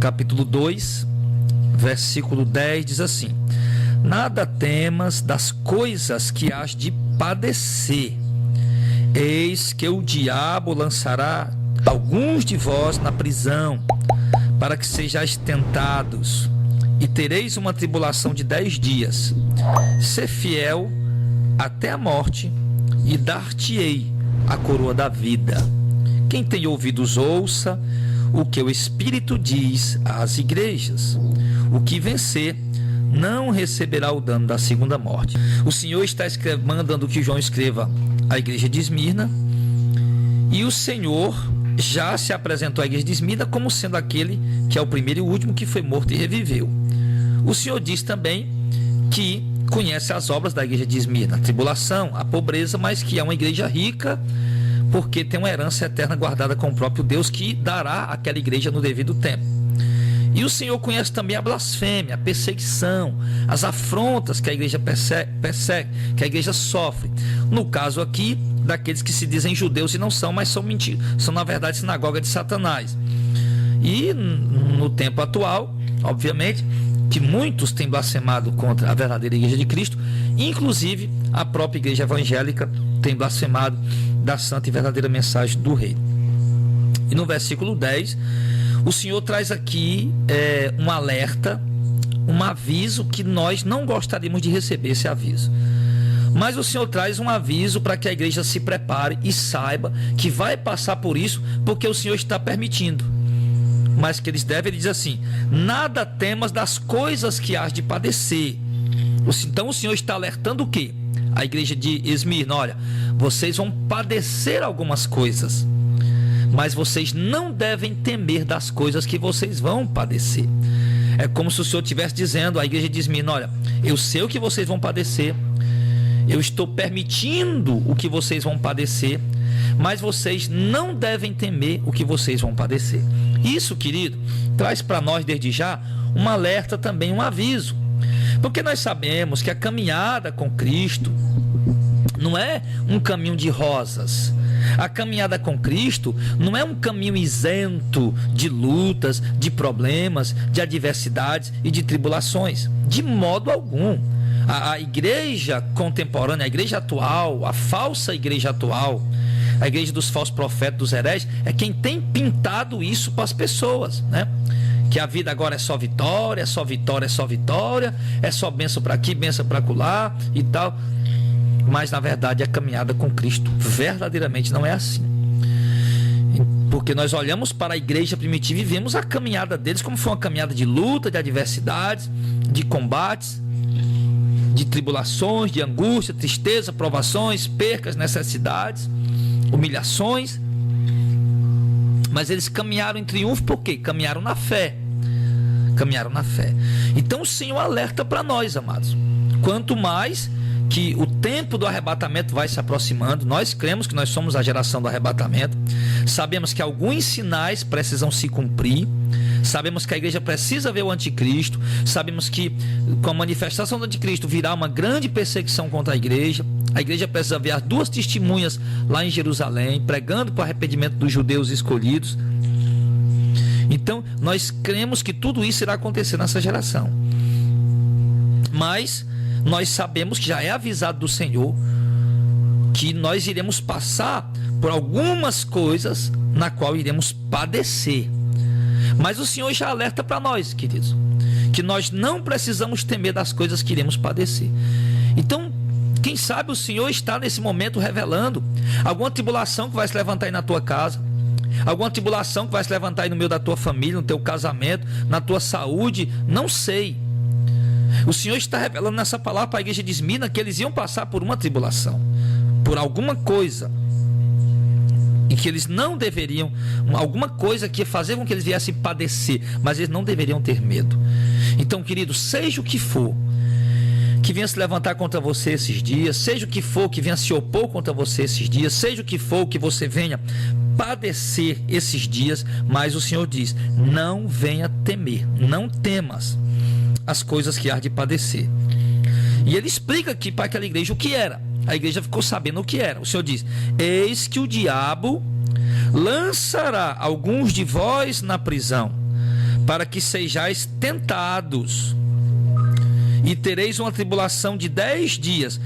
capítulo 2, versículo 10, diz assim: nada temas das coisas que hás de padecer. Eis que o diabo lançará alguns de vós na prisão, para que sejais tentados, e tereis uma tribulação de 10 dias. Ser fiel até a morte, e dar-te-ei a coroa da vida. Quem tem ouvidos, ouça o que o Espírito diz às igrejas. O que vencer não receberá o dano da segunda morte. O Senhor está mandando que João escreva à igreja de Esmirna, e o Senhor já se apresentou à igreja de Esmirna como sendo aquele que é o primeiro e o último que foi morto e reviveu. O Senhor diz também que conhece as obras da igreja de Esmirna, a tribulação, a pobreza, mas que é uma igreja rica, porque tem uma herança eterna guardada com o próprio Deus, que dará àquela igreja no devido tempo. E o Senhor conhece também a blasfêmia, a perseguição, as afrontas que a igreja persegue, que a igreja sofre. No caso aqui, daqueles que se dizem judeus e não são, mas são mentiras, são na verdade sinagoga de Satanás. E no tempo atual, obviamente, que muitos têm blasfemado contra a verdadeira igreja de Cristo, inclusive a própria igreja evangélica tem blasfemado da santa e verdadeira mensagem do rei. E no versículo 10, o Senhor traz aqui um alerta, um aviso que nós não gostaríamos de receber esse aviso. Mas o Senhor traz um aviso para que a igreja se prepare e saiba que vai passar por isso, porque o Senhor está permitindo. Mas que eles devem, ele diz assim: nada temas das coisas que hás de padecer. Então o Senhor está alertando o quê? A igreja de Esmirna: olha, vocês vão padecer algumas coisas, mas vocês não devem temer das coisas que vocês vão padecer. É como se o Senhor estivesse dizendo à igreja de Esmirna: olha, eu sei o que vocês vão padecer, eu estou permitindo o que vocês vão padecer, mas vocês não devem temer o que vocês vão padecer. Isso, querido, traz para nós desde já um alerta, também um aviso, porque nós sabemos que a caminhada com Cristo não é um caminho de rosas. A caminhada com Cristo não é um caminho isento de lutas, de problemas, de adversidades e de tribulações, de modo algum. A igreja contemporânea, a igreja atual, a falsa igreja atual, a igreja dos falsos profetas, dos hereges, é quem tem pintado isso para as pessoas, né? Que a vida agora é só vitória, é só vitória, é só vitória, é só bênção para aqui, bênção para acolá e tal. Mas na verdade a caminhada com Cristo verdadeiramente não é assim. Porque nós olhamos para a igreja primitiva e vemos a caminhada deles como foi uma caminhada de luta, de adversidades, de combates, de tribulações, de angústia, tristeza, provações, percas, necessidades, humilhações. Mas eles caminharam em triunfo por quê? Caminharam na fé. Caminharam na fé. Então o Senhor alerta para nós, amados. Quanto mais que o tempo do arrebatamento vai se aproximando, nós cremos que nós somos a geração do arrebatamento, sabemos que alguns sinais precisam se cumprir, sabemos que a igreja precisa ver o anticristo, sabemos que com a manifestação do anticristo virá uma grande perseguição contra a igreja precisa ver as 2 testemunhas lá em Jerusalém, pregando para o arrependimento dos judeus escolhidos. Então nós cremos que tudo isso irá acontecer nessa geração, mas nós sabemos que já é avisado do Senhor que nós iremos passar por algumas coisas na qual iremos padecer. Mas o Senhor já alerta para nós, queridos, que nós não precisamos temer das coisas que iremos padecer. Então, quem sabe o Senhor está nesse momento revelando alguma tribulação que vai se levantar aí na tua casa, alguma tribulação que vai se levantar aí no meio da tua família, no teu casamento, na tua saúde, não sei. O Senhor está revelando nessa palavra para a igreja de Esmirna que eles iam passar por uma tribulação, por alguma coisa, e que eles não deveriam, alguma coisa que ia fazer com que eles viessem padecer, mas eles não deveriam ter medo. Então, querido, seja o que for que venha se levantar contra você esses dias, seja o que for que venha se opor contra você esses dias, seja o que for que você venha padecer esses dias, mas o Senhor diz: não venha temer, não temas as coisas que há de padecer. E ele explica aqui para aquela igreja o que era. A igreja ficou sabendo o que era. O Senhor diz: eis que o diabo lançará alguns de vós na prisão, para que sejais tentados, e tereis uma tribulação de 10 dias.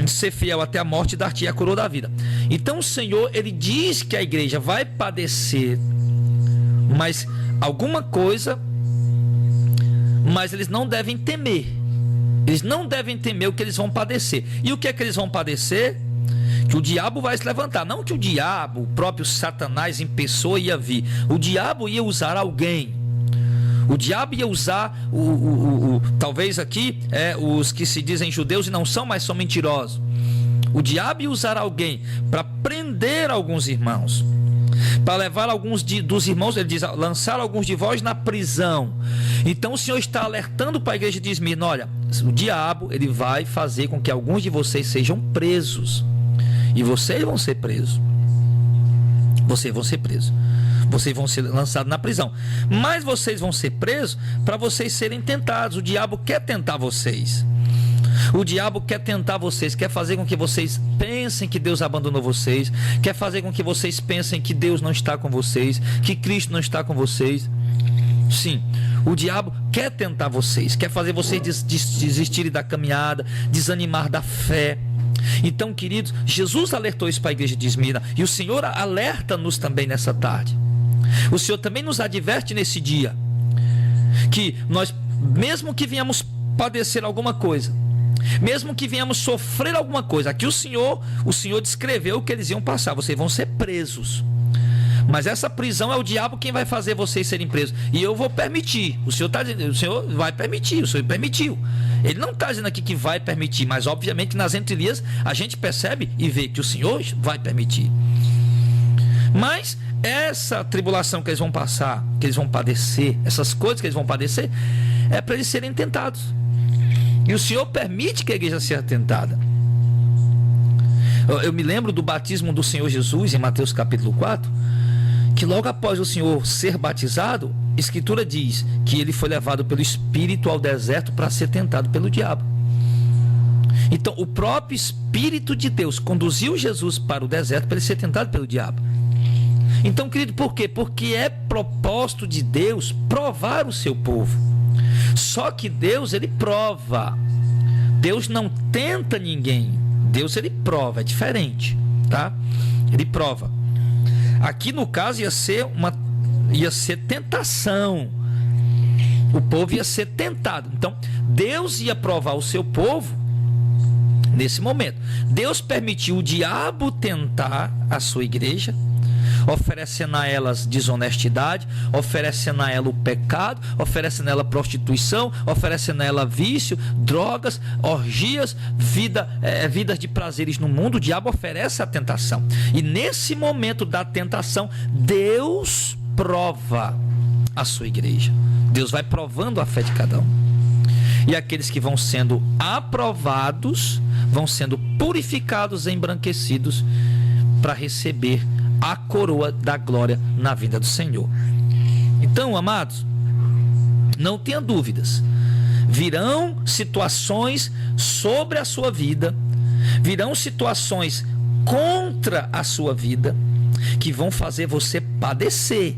Ser fiel até a morte, dar-te a coroa da vida. Então o Senhor, ele diz que a igreja vai padecer, mas alguma coisa, mas eles não devem temer. Eles não devem temer o que eles vão padecer. E o que é que eles vão padecer? Que o diabo vai se levantar. Não que o diabo, o próprio Satanás em pessoa ia vir. O diabo ia usar alguém. O diabo ia usar, talvez aqui, os que se dizem judeus e não são, mas são mentirosos. O diabo ia usar alguém para prender alguns irmãos, para levar alguns dos irmãos, ele diz, lançar alguns de vós na prisão. Então o Senhor está alertando para a igreja de Esmirna: olha, o diabo, ele vai fazer com que alguns de vocês sejam presos, e vocês vão ser presos. Vocês vão ser presos. Vocês vão ser lançados na prisão. Mas vocês vão ser presos para vocês serem tentados. O diabo quer tentar vocês. O diabo quer tentar vocês, quer fazer com que vocês pensem que Deus abandonou vocês, quer fazer com que vocês pensem que Deus não está com vocês, que Cristo não está com vocês. Sim, o diabo quer tentar vocês, quer fazer vocês desistirem da caminhada, desanimar da fé. Então, queridos, Jesus alertou isso para a igreja de Esmirna, e o Senhor alerta-nos também nessa tarde. O Senhor também nos adverte nesse dia que nós, mesmo que venhamos padecer alguma coisa, mesmo que venhamos sofrer alguma coisa, aqui o Senhor descreveu o que eles iam passar: vocês vão ser presos. Mas essa prisão é o diabo quem vai fazer vocês serem presos, e eu vou permitir. O Senhor está dizendo, o Senhor vai permitir, o Senhor permitiu. Ele não está dizendo aqui que vai permitir, mas obviamente nas entrelinhas a gente percebe e vê que o Senhor vai permitir. Mas essa tribulação que eles vão passar, que eles vão padecer, essas coisas que eles vão padecer, é para eles serem tentados. E o Senhor permite que a igreja seja tentada. Eu me lembro do batismo do Senhor Jesus em Mateus capítulo 4, que logo após o Senhor ser batizado, a Escritura diz que ele foi levado pelo Espírito ao deserto para ser tentado pelo diabo. Então o próprio Espírito de Deus conduziu Jesus para o deserto para ele ser tentado pelo diabo. Então, querido, por quê? Porque é propósito de Deus provar o seu povo. Só que Deus, ele prova. Deus não tenta ninguém. Deus, ele prova, é diferente, tá? Ele prova. Aqui no caso ia ser tentação. O povo ia ser tentado. Então, Deus ia provar o seu povo nesse momento. Deus permitiu o diabo tentar a sua igreja, oferecendo a elas desonestidade, oferecendo a ela o pecado, oferecendo a ela prostituição, oferecendo a ela vício, drogas, orgias, vidas de prazeres no mundo. O diabo oferece a tentação, e nesse momento da tentação, Deus prova a sua igreja. Deus vai provando a fé de cada um, e aqueles que vão sendo aprovados vão sendo purificados, embranquecidos, para receber a coroa da glória na vinda do Senhor. Então, amados, não tenha dúvidas, virão situações sobre a sua vida, virão situações contra a sua vida, que vão fazer você padecer.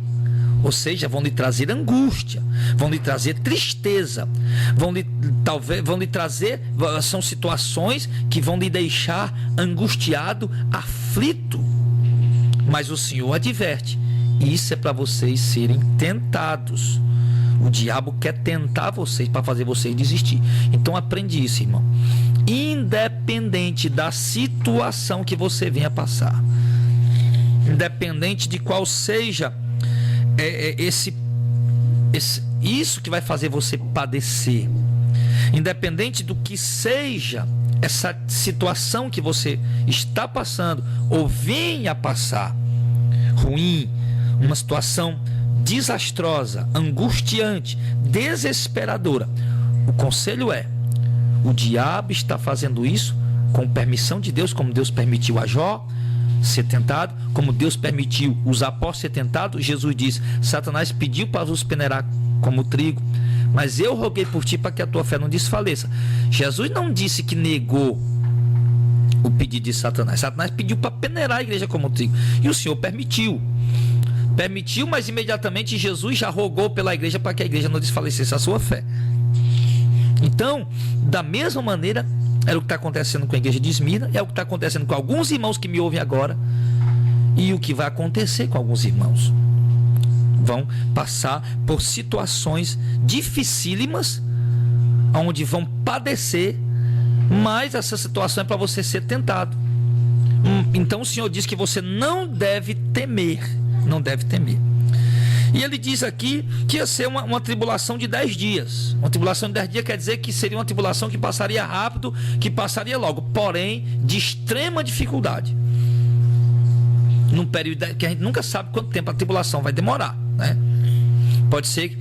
Ou seja, vão lhe trazer angústia, vão lhe trazer tristeza, vão lhe trazer, são situações que vão lhe deixar angustiado, aflito. Mas o Senhor adverte: isso é para vocês serem tentados. O diabo quer tentar vocês para fazer vocês desistir. Então aprende isso, irmão. Independente da situação que você venha passar, independente de qual seja isso que vai fazer você padecer, independente do que seja essa situação que você está passando ou venha passar, ruim, uma situação desastrosa, angustiante, desesperadora, o conselho é: o diabo está fazendo isso com permissão de Deus, como Deus permitiu a Jó ser tentado, como Deus permitiu os apóstolos ser tentados. Jesus diz: Satanás pediu para vos peneirar como trigo, mas eu roguei por ti para que a tua fé não desfaleça. Jesus não disse que negou o pedido de Satanás. Satanás pediu para peneirar a igreja como trigo, e o Senhor permitiu. Permitiu, mas imediatamente Jesus já rogou pela igreja para que a igreja não desfalecesse a sua fé. Então, da mesma maneira, era o que está acontecendo com a igreja de Esmirna, é o que está acontecendo com alguns irmãos que me ouvem agora, e o que vai acontecer com alguns irmãos. Vão passar por situações dificílimas, onde vão padecer, mas essa situação é para você ser tentado. Então o Senhor diz que você não deve temer, não deve temer. E ele diz aqui que ia ser uma tribulação de 10 dias. Uma tribulação de 10 dias quer dizer que seria uma tribulação que passaria rápido, que passaria logo, porém de extrema dificuldade. Num período que a gente nunca sabe quanto tempo a tribulação vai demorar, né? Pode ser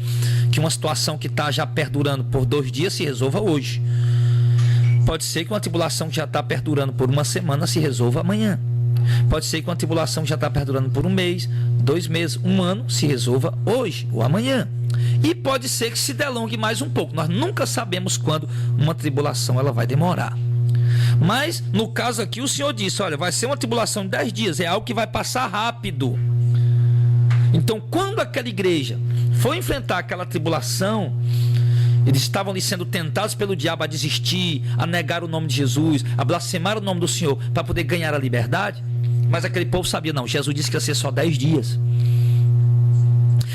que uma situação que está já perdurando por 2 dias se resolva hoje. Pode ser que uma tribulação que já está perdurando por uma semana se resolva amanhã. Pode ser que uma tribulação que já está perdurando por 1 mês, 2 meses, 1 ano se resolva hoje ou amanhã. E pode ser que se delongue mais um pouco. Nós nunca sabemos quando uma tribulação ela vai demorar. Mas no caso aqui o Senhor disse: olha, vai ser uma tribulação de 10 dias, é algo que vai passar rápido. Então quando aquela igreja foi enfrentar aquela tribulação, eles estavam ali sendo tentados pelo diabo a desistir, a negar o nome de Jesus, a blasfemar o nome do Senhor para poder ganhar a liberdade. Mas aquele povo sabia, não, Jesus disse que ia ser só 10 dias.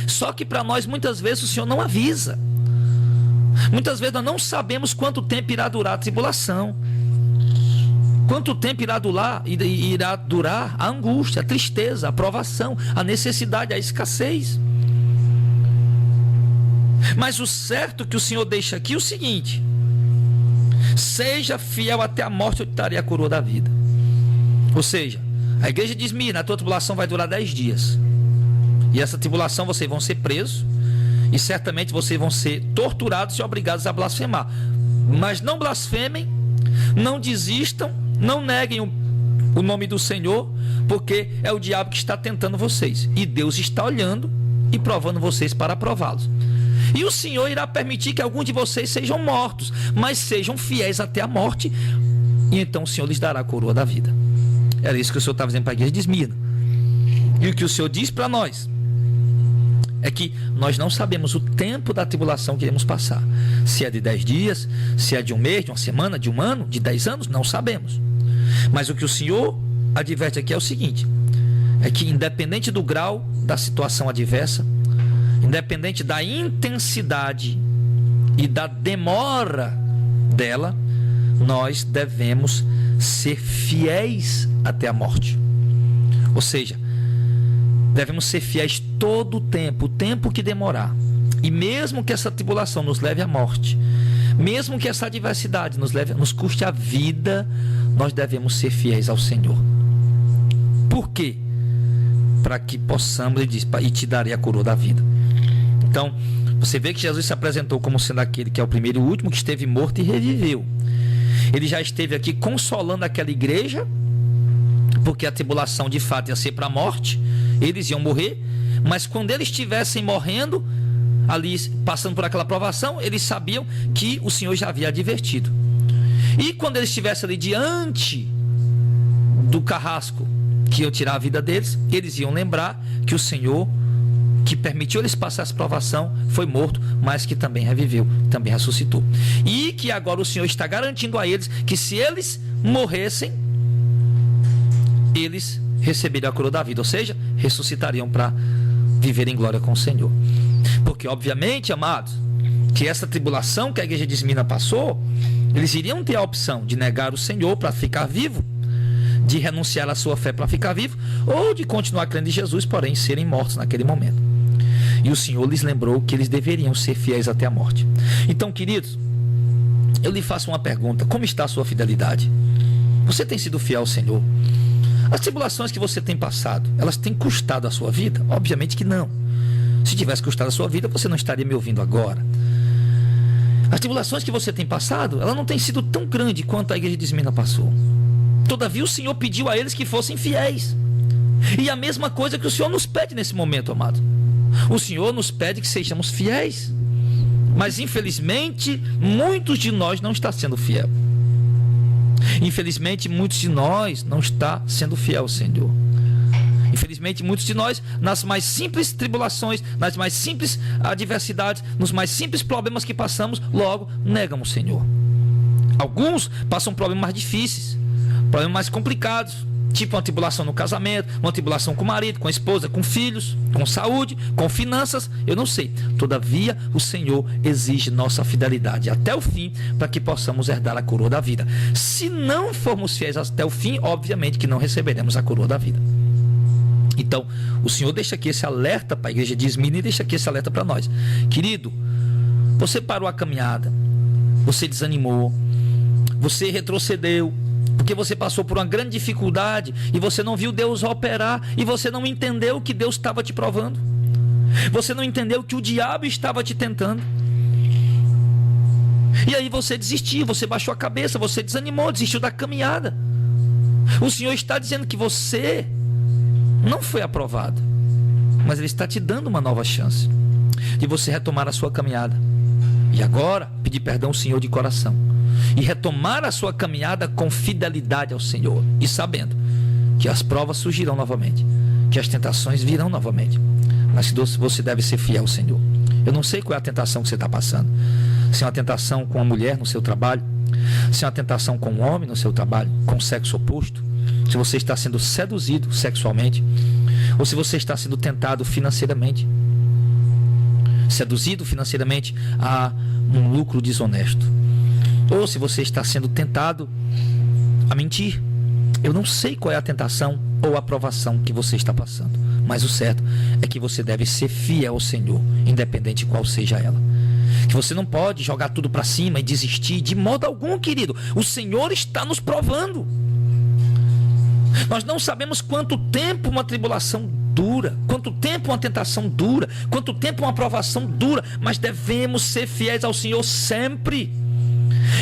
Só que para nós muitas vezes o Senhor não avisa. Muitas vezes nós não sabemos quanto tempo irá durar a tribulação, quanto tempo irá durar a angústia, a tristeza, a provação, a necessidade, a escassez. Mas o certo que o Senhor deixa aqui é o seguinte: seja fiel até a morte, eu te darei a coroa da vida. Ou seja, a igreja diz: Esmirna, a tua tribulação vai durar 10 dias. E essa tribulação vocês vão ser presos, e certamente vocês vão ser torturados e obrigados a blasfemar. Mas não blasfemem, não desistam, não neguem o nome do Senhor, porque é o diabo que está tentando vocês, e Deus está olhando e provando vocês para prová-los. E o Senhor irá permitir que alguns de vocês sejam mortos, mas sejam fiéis até a morte, e então o Senhor lhes dará a coroa da vida. Era isso que o Senhor estava dizendo para a igreja de Esmirna. E o que o Senhor diz para nós é que nós não sabemos o tempo da tribulação que iremos passar. Se é de 10 dias, se é de 1 mês, de 1 semana, de 1 ano, de 10 anos, não sabemos. Mas o que o Senhor adverte aqui é o seguinte: é que independente do grau da situação adversa, independente da intensidade e da demora dela, nós devemos ser fiéis até a morte. Ou seja, devemos ser fiéis todo o tempo que demorar. E mesmo que essa tribulação nos leve à morte, mesmo que essa adversidade nos custe a vida, nós devemos ser fiéis ao Senhor. Por quê? Para que possamos, ele diz, e te darei a coroa da vida. Então, você vê que Jesus se apresentou como sendo aquele que é o primeiro e o último, que esteve morto e reviveu. Ele já esteve aqui consolando aquela igreja, porque a tribulação de fato ia ser para a morte, eles iam morrer, mas quando eles estivessem morrendo, ali passando por aquela provação, eles sabiam que o Senhor já havia advertido. E quando eles estivessem ali diante do carrasco que ia tirar a vida deles, eles iam lembrar que o Senhor, que permitiu eles passar essa provação, foi morto, mas que também reviveu, também ressuscitou. E que agora o Senhor está garantindo a eles que se eles morressem, eles receberiam a coroa da vida, ou seja, ressuscitariam para viver em glória com o Senhor. Porque obviamente, amados, que essa tribulação que a igreja de Esmirna passou, eles iriam ter a opção de negar o Senhor para ficar vivo, de renunciar à sua fé para ficar vivo, ou de continuar crendo em Jesus, porém serem mortos naquele momento. E o Senhor lhes lembrou que eles deveriam ser fiéis até a morte. Então, queridos, eu lhe faço uma pergunta: como está a sua fidelidade? Você tem sido fiel ao Senhor? As tribulações que você tem passado, elas têm custado a sua vida? Obviamente que não. Se tivesse custado a sua vida, você não estaria me ouvindo agora. As tribulações que você tem passado, ela não tem sido tão grande quanto a igreja de Esmirna passou. Todavia o Senhor pediu a eles que fossem fiéis. E a mesma coisa que o Senhor nos pede nesse momento, amado. O Senhor nos pede que sejamos fiéis. Mas infelizmente, muitos de nós não estão sendo fiel. Infelizmente, muitos de nós não estão sendo fiel ao Senhor. Infelizmente, muitos de nós, nas mais simples tribulações, nas mais simples adversidades, nos mais simples problemas que passamos, logo negam o Senhor. Alguns passam problemas mais difíceis, problemas mais complicados, tipo uma tribulação no casamento, uma tribulação com o marido, com a esposa, com filhos, com saúde, com finanças, eu não sei. Todavia, o Senhor exige nossa fidelidade até o fim, para que possamos herdar a coroa da vida. Se não formos fiéis até o fim, obviamente que não receberemos a coroa da vida. Então, o Senhor deixa aqui esse alerta para a igreja de Esmirna e deixa aqui esse alerta para nós. Querido, você parou a caminhada, você desanimou, você retrocedeu, porque você passou por uma grande dificuldade e você não viu Deus operar, e você não entendeu que Deus estava te provando, você não entendeu que o diabo estava te tentando, e aí você desistiu, você baixou a cabeça, você desanimou, desistiu da caminhada. O Senhor está dizendo que você não foi aprovado, mas Ele está te dando uma nova chance de você retomar a sua caminhada, e agora pedir perdão ao Senhor de coração e retomar a sua caminhada com fidelidade ao Senhor, e sabendo que as provas surgirão novamente, que as tentações virão novamente, mas que você deve ser fiel ao Senhor. Eu não sei qual é a tentação que você está passando, se é uma tentação com a mulher no seu trabalho, se é uma tentação com um homem no seu trabalho, com o sexo oposto, se você está sendo seduzido sexualmente, ou se você está sendo tentado financeiramente, seduzido financeiramente a um lucro desonesto, ou se você está sendo tentado a mentir. Eu não sei qual é a tentação ou a provação que você está passando, mas o certo é que você deve ser fiel ao Senhor, independente de qual seja ela. Que você não pode jogar tudo para cima e desistir de modo algum, querido. O Senhor está nos provando. Nós não sabemos quanto tempo uma tribulação dura, quanto tempo uma tentação dura, quanto tempo uma provação dura, mas devemos ser fiéis ao Senhor sempre.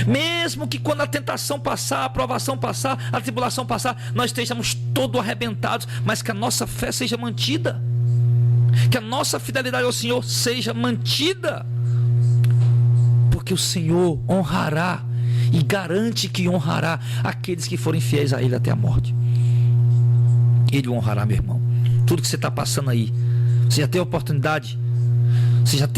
Mesmo que quando a tentação passar, a provação passar, a tribulação passar, nós estejamos todos arrebentados, mas que a nossa fé seja mantida, que a nossa fidelidade ao Senhor seja mantida, porque o Senhor honrará e garante que honrará aqueles que forem fiéis a Ele até a morte. Ele honrará, meu irmão. Tudo que você está passando aí, você já teve a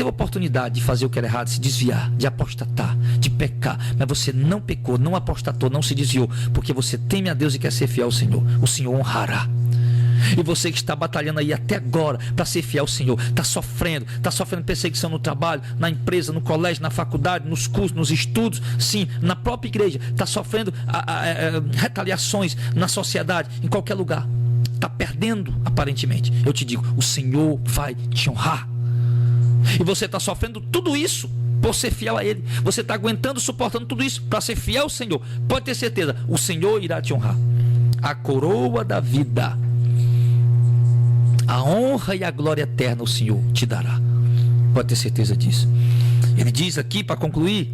oportunidade de fazer o que era errado, de se desviar, de apostatar, de pecar, mas você não pecou, não apostatou, não se desviou, porque você teme a Deus e quer ser fiel ao Senhor. O Senhor honrará. E você que está batalhando aí até agora para ser fiel ao Senhor, está sofrendo perseguição no trabalho, na empresa, no colégio, na faculdade, nos cursos, nos estudos, sim, na própria igreja, está sofrendo retaliações na sociedade, em qualquer lugar, está perdendo aparentemente. Eu te digo, o Senhor vai te honrar. E você está sofrendo tudo isso por ser fiel a Ele. Você está aguentando, suportando tudo isso para ser fiel ao Senhor. Pode ter certeza, o Senhor irá te honrar. A coroa da vida, a honra e a glória eterna o Senhor te dará. Pode ter certeza disso. Ele diz aqui, para concluir: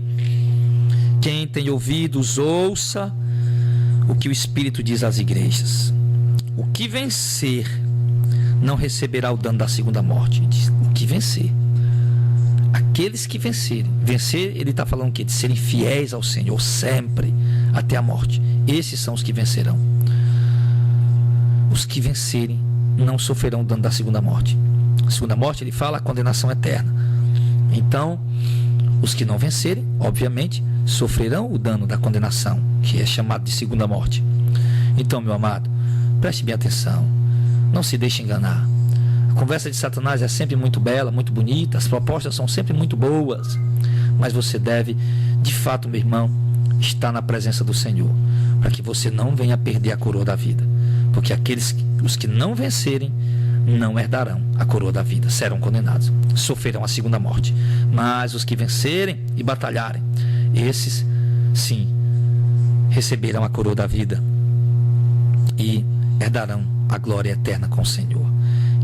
quem tem ouvidos, ouça o que o Espírito diz às igrejas. O que vencer não receberá o dano da segunda morte. Ele diz, o que vencer. Aqueles que vencerem. Vencer, ele está falando o quê? De serem fiéis ao Senhor sempre, até a morte. Esses são os que vencerão. Os que vencerem não sofrerão o dano da segunda morte. A segunda morte, ele fala a condenação eterna. Então, os que não vencerem, obviamente, sofrerão o dano da condenação, que é chamado de segunda morte. Então, meu amado, preste bem atenção. Não se deixe enganar. A conversa de Satanás é sempre muito bela, muito bonita, as propostas são sempre muito boas, mas você deve, de fato, meu irmão, estar na presença do Senhor, para que você não venha perder a coroa da vida, porque os que não vencerem não herdarão a coroa da vida, serão condenados, sofrerão a segunda morte. Mas os que vencerem e batalharem, esses sim receberão a coroa da vida e herdarão a glória eterna com o Senhor.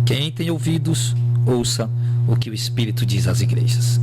Quem tem ouvidos, ouça o que o Espírito diz às igrejas.